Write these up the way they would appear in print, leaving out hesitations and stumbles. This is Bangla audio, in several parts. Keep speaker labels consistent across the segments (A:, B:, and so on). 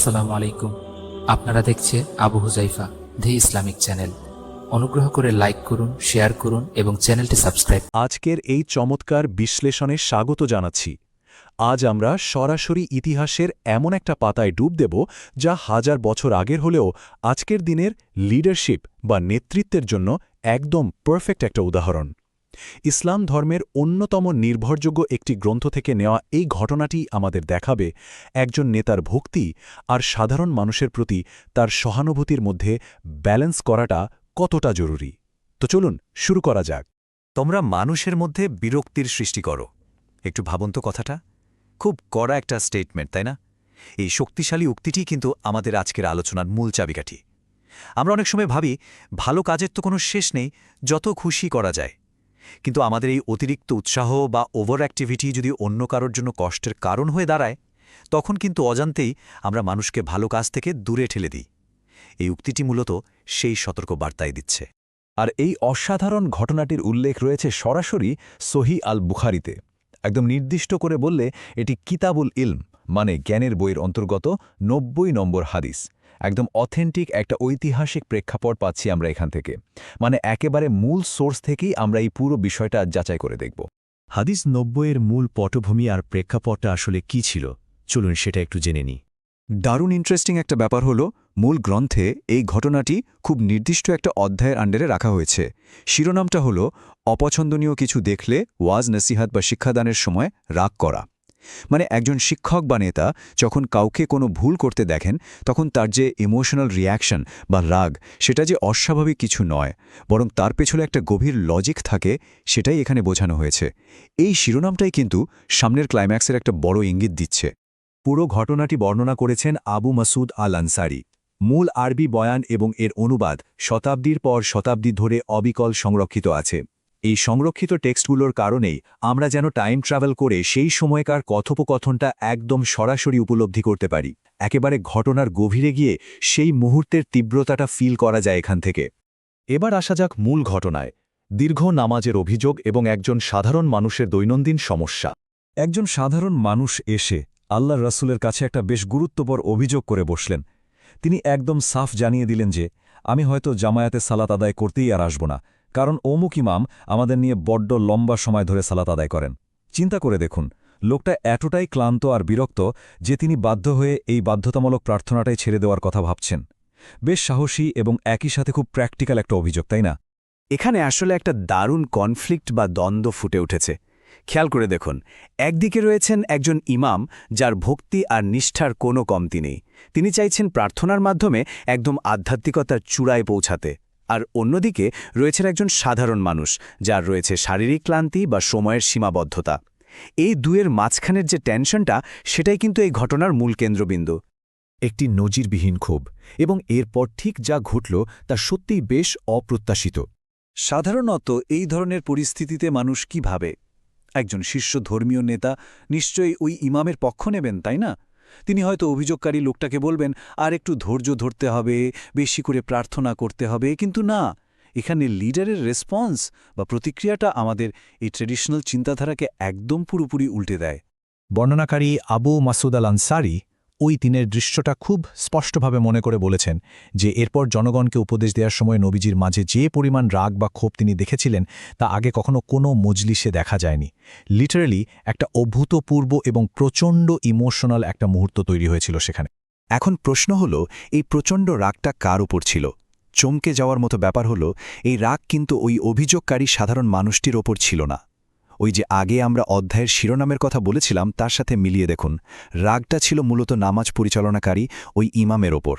A: আসসালামু আলাইকুম। আপনারা দেখছে আবু হুজাইফা দি ইসলামিক চ্যানেল। অনুগ্রহ করে লাইক করুন, শেয়ার করুন এবং চ্যানেলটি সাবস্ক্রাইব।
B: আজকের এই চমৎকার বিশ্লেষণে স্বাগত জানাচ্ছি। আজ আমরা সরাসরি ইতিহাসের এমন একটা পাতায় ডুব দেব যা হাজার বছর আগের হলেও আজকের দিনের লিডারশিপ বা নেতৃত্বের জন্য একদম পারফেক্ট একটা উদাহরণ। ইসলাম ধর্মের অন্যতম নির্ভরযোগ্য একটি গ্রন্থ থেকে নেওয়া এই ঘটনাটি আমাদের দেখাবে একজন নেতার ভক্তি আর সাধারণ মানুষের প্রতি তার সহানুভূতির মধ্যে ব্যালেন্স করাটা কতটা জরুরি। তো চলুন শুরু করা যাক।
C: তোমরা মানুষের মধ্যে বিরক্তির সৃষ্টি করো। একটু ভাবুন তো কথাটা, খুব কড়া একটা স্টেটমেন্ট, তাই না? এই শক্তিশালী উক্তিটি কিন্তু আমাদের আজকের আলোচনার মূল চাবিকাঠি। আমরা অনেক সময় ভাবি ভালো কাজের তো কোনো শেষ নেই, যত খুশি করা যায়। কিন্তু আমাদের এই অতিরিক্ত উৎসাহ বা ওভার অ্যাক্টিভিটি যদি অন্য কারোর জন্য কষ্টের কারণ হয়ে দাঁড়ায়, তখন কিন্তু অজান্তেই আমরা মানুষকে ভালো কাজ থেকে দূরে ঠেলে দিই। এই উক্তিটি মূলত সেই সতর্ক বার্তাই দিচ্ছে।
B: আর এই অসাধারণ ঘটনাটির উল্লেখ রয়েছে সরাসরি সহি আল বুখারিতে। একদম নির্দিষ্ট করে বললে এটি কিতাবুল ইলম মানে জ্ঞানের বইয়ের অন্তর্গত ৯০ নম্বর হাদিস। একদম অথেন্টিক একটা ঐতিহাসিক প্রেক্ষাপট পাচ্ছি আমরা এখান থেকে, মানে একেবারে মূল সোর্স থেকেই আমরা এই পুরো বিষয়টা যাচাই করে দেখব।
D: হাদিস ৯০-এর মূল পটভূমি আর প্রেক্ষাপটটা আসলে কি ছিল, চলুন সেটা একটু জেনে নিই।
C: দারুণ ইন্টারেস্টিং একটা ব্যাপার হলো, মূল গ্রন্থে এই ঘটনাটি খুব নির্দিষ্ট একটা অধ্যায়ের আন্ডারে রাখা হয়েছে। শিরোনামটা হলো অপছন্দনীয় কিছু দেখলে ওয়াজ নসিহাত বা শিক্ষাদানের সময় রাগ করা। মানে একজন শিক্ষক বা নেতা যখন কাউকে কোনো ভুল করতে দেখেন, তখন তার যে ইমোশনাল রিয়াকশন বা রাগ, সেটা যে অস্বাভাবিক কিছু নয়, বরং তার পেছনে একটা গভীর লজিক থাকে, সেটাই এখানে বোঝানো হয়েছে। এই শিরোনামটাই কিন্তু সামনের ক্লাইম্যাক্সের একটা বড় ইঙ্গিত দিচ্ছে।
D: পুরো ঘটনাটি বর্ণনা করেছেন আবু মাসুদ আল আনসারি। মূল আরবি বয়ান এবং এর অনুবাদ শতাব্দীর পর শতাব্দী ধরে অবিকল সংরক্ষিত আছে। এই সংরক্ষিত টেক্সটগুলোর কারণেই আমরা যেন টাইম ট্রাভেল করে সেই সময়কার কথোপকথনটা একদম সরাসরি উপলব্ধি করতে পারি। একেবারে ঘটনার গভীরে গিয়ে সেই মুহূর্তের তীব্রতাটা ফিল করা যায় এখান থেকে। এবার আসা যাক মূল ঘটনায়। দীর্ঘ নামাজের অভিযোগ এবং একজন সাধারণ মানুষের দৈনন্দিন সমস্যা। একজন সাধারণ মানুষ এসে আল্লাহর রাসূলের কাছে একটা বেশ গুরুত্বপর অভিযোগ করে বসলেন। তিনি একদম সাফ জানিয়ে দিলেন যে, আমি হয়তো জামায়াতে সালাত আদায় করতেই আর আসব না, কারণ অমুক ইমাম আমাদের নিয়ে বড্ড লম্বা সময় ধরে সালাত আদায় করেন। চিন্তা করে দেখুন, লোকটা এতটাই ক্লান্ত আর বিরক্ত যে তিনি বাধ্য হয়ে এই বাধ্যতামূলক প্রার্থনাটাই ছেড়ে দেওয়ার কথা ভাবছেন। বেশ সাহসী এবং একই সাথে খুব প্র্যাকটিক্যাল একটা অভিযোগ, তাই না?
C: এখানে আসলে একটা দারুণ কনফ্লিক্ট বা দ্বন্দ্ব ফুটে উঠেছে। খেয়াল করে দেখুন, একদিকে রয়েছেন একজন ইমাম যার ভক্তি আর নিষ্ঠার কোনো কমতি নেই। তিনি চাইছেন প্রার্থনার মাধ্যমে একদম আধ্যাত্মিকতার চূড়ায় পৌঁছাতে। আর অন্যদিকে রয়েছেন একজন সাধারণ মানুষ যার রয়েছে শারীরিক ক্লান্তি বা সময়ের সীমাবদ্ধতা। এই দুয়ের মাঝখানের যে টেনশনটা, সেটাই কিন্তু এই ঘটনার মূল কেন্দ্রবিন্দু।
D: একটি নজিরবিহীন ক্ষোভ, এবং এরপর ঠিক যা ঘটল তা সত্যিই বেশ অপ্রত্যাশিত।
C: সাধারণত এই ধরনের পরিস্থিতিতে মানুষ কি ভাবে? একজন শীর্ষ ধর্মীয় নেতা নিশ্চয়ই ওই ইমামের পক্ষ নেবেন, তাই না? তিনি হয়তো অভিযোগকারী লোকটাকে বলবেন, আর একটু ধৈর্য ধরতে হবে, বেশি করে প্রার্থনা করতে হবে। কিন্তু না, এখানে লিডারের রেসপন্স বা প্রতিক্রিয়াটা আমাদের এই ট্রেডিশনাল চিন্তাধারাকে একদম পুরোপুরি উল্টে দেয়।
D: বর্ণনাকারী আবু মাসুদ আল আনসারি ওই দিনের দৃশ্যটা খুব স্পষ্টভাবে মনে করে বলেছেন যে এরপর জনগণকে উপদেশ দেওয়ার সময় নবীজির মাঝে যে পরিমাণ রাগ বা ক্ষোভ তিনি দেখেছিলেন তা আগে কখনো কোনো মজলিসে দেখা যায়নি। লিটারালি একটা অভূতপূর্ব এবং প্রচণ্ড ইমোশনাল একটা মুহূর্ত তৈরি হয়েছিল সেখানে।
C: এখন প্রশ্ন হল, এই প্রচণ্ড রাগটা কার উপর ছিল? চমকে যাওয়ার মতো ব্যাপার হলো, এই রাগ কিন্তু ওই অভিযোগকারী সাধারণ মানুষটির ওপর ছিল না। ওই যে আগে আমরা অধ্যায়ের শিরোনামের কথা বলেছিলাম, তার সাথে মিলিয়ে দেখুন, রাগটা ছিল মূলত নামাজ পরিচালনাকারী ওই ইমামের ওপর।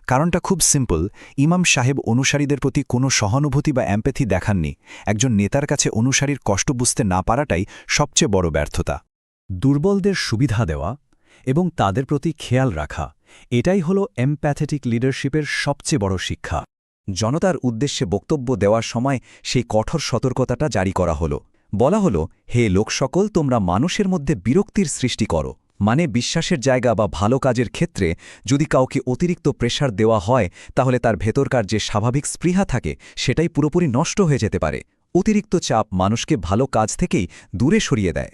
C: কারণটা খুব সিম্পল, ইমাম সাহেব অনুসারীদের প্রতি কোনো সহানুভূতি বা এমপ্যাথি দেখাননি। একজন নেতার কাছে অনুসারীর কষ্ট বুঝতে না পারাটাই সবচেয়ে বড় ব্যর্থতা।
D: দুর্বলদের সুবিধা দেওয়া এবং তাদের প্রতি খেয়াল রাখা, এটাই হলো এমপ্যাথেটিক লিডারশিপের সবচেয়ে বড় শিক্ষা।
C: জনতার উদ্দেশ্যে বক্তব্য দেওয়ার সময় সেই কঠোর সতর্কতাটা জারি করা হলো। বলা হলো, হে লোকসকল, তোমরা মানুষের মধ্যে বিরক্তির সৃষ্টি করো। মানে বিশ্বাসের জায়গা বা ভালো কাজের ক্ষেত্রে যদি কাউকে অতিরিক্ত প্রেশার দেওয়া হয়, তাহলে তার ভেতরকার যে স্বাভাবিক স্পৃহা থাকে সেটাই পুরোপুরি নষ্ট হয়ে যেতে পারে। অতিরিক্ত চাপ মানুষকে ভালো কাজ থেকেই দূরে সরিয়ে দেয়।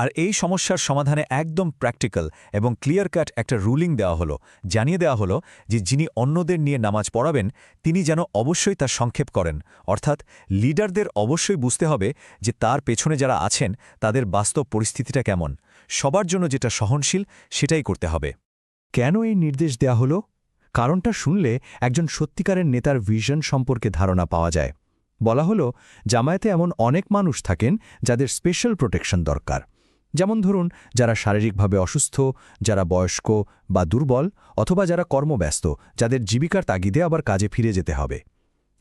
C: আর এই সমস্যার সমাধানে একদম প্র্যাকটিক্যাল এবং ক্লিয়ার কাট একটা রুলিং দেওয়া হলো, জানিয়ে দেওয়া হলো যে যিনি অন্যদের নিয়ে নামাজ পড়াবেন তিনি যেন অবশ্যই তা সংক্ষেপ করেন, অর্থাৎ লিডারদের অবশ্যই বুঝতে হবে যে তার পেছনে যারা আছেন তাদের বাস্তব পরিস্থিতিটা কেমন, সবার জন্য যেটা সহনশীল সেটাই করতে হবে।
D: কেন এই নির্দেশ দেয়া হলো? কারণটা শুনলে একজন সত্যিকারের নেতার ভিশন সম্পর্কে ধারণা পাওয়া যায়। বলা হলো, জামায়াতে এমন অনেক মানুষ থাকেন যাদের স্পেশাল প্রোটেকশন দরকার। যেমন ধরুন, যারা শারীরিকভাবে অসুস্থ, যারা বয়স্ক বা দুর্বল, অথবা যারা কর্মব্যস্ত, যাদের জীবিকার তাগিদে আবার কাজে ফিরে যেতে হবে।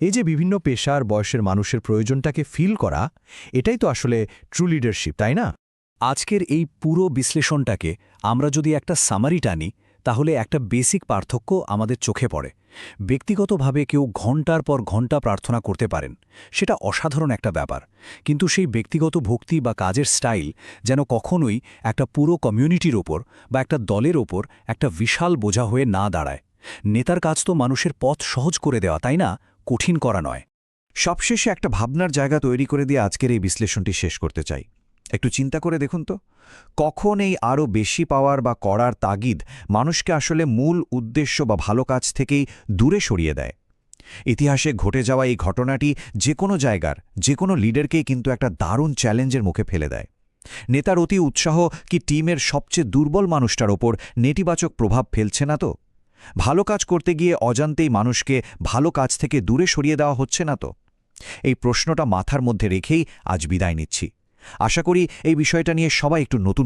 D: এই যে বিভিন্ন পেশার বয়সের মানুষের প্রয়োজনটাকে ফিল করা, এটাই তো আসলে ট্রু লিডারশিপ, তাই না?
C: আজকের এই পুরো বিশ্লেষণটাকে আমরা যদি একটা সামারি টানি, তাহলে একটা বেসিক পার্থক্য আমাদের চোখে পড়ে। ব্যক্তিগতভাবে কেউ ঘণ্টার পর ঘণ্টা প্রার্থনা করতে পারেন, সেটা অসাধারণ একটা ব্যাপার, কিন্তু সেই ব্যক্তিগত ভক্তি বা কাজের স্টাইল যেন কখনোই একটা পুরো কমিউনিটির ওপর বা একটা দলের ওপর একটা বিশাল বোঝা হয়ে না দাঁড়ায়। নেতার কাজ তো মানুষের পথ সহজ করে দেওয়া, তাই না? কঠিন করা নয়।
E: সবশেষে একটা ভাবনার জায়গা তৈরি করে দিয়ে আজকের এই বিশ্লেষণটি শেষ করতে চাই। একটু চিন্তা করে দেখুন তো, কখন এই আরও বেশি পাওয়ার বা করার তাগিদ মানুষকে আসলে মূল উদ্দেশ্য বা ভালো কাজ থেকেই দূরে সরিয়ে দেয়। ইতিহাসে ঘটে যাওয়া এই ঘটনাটি যে কোনো জায়গার যে কোনো লিডারকেই কিন্তু একটা দারুণ চ্যালেঞ্জের মুখে ফেলে দেয়। নেতার অতি উৎসাহ কি টিমের সবচেয়ে দুর্বল মানুষটার ওপর নেতিবাচক প্রভাব ফেলছে না তো? ভালো কাজ করতে গিয়ে অজান্তেই মানুষকে ভালো কাজ থেকে দূরে সরিয়ে দেওয়া হচ্ছে না তো? এই প্রশ্নটা মাথার মধ্যে রেখেই আজ বিদায় নিচ্ছি। আশা করি এই বিষয়টা নিয়ে সবাই একটু নতুন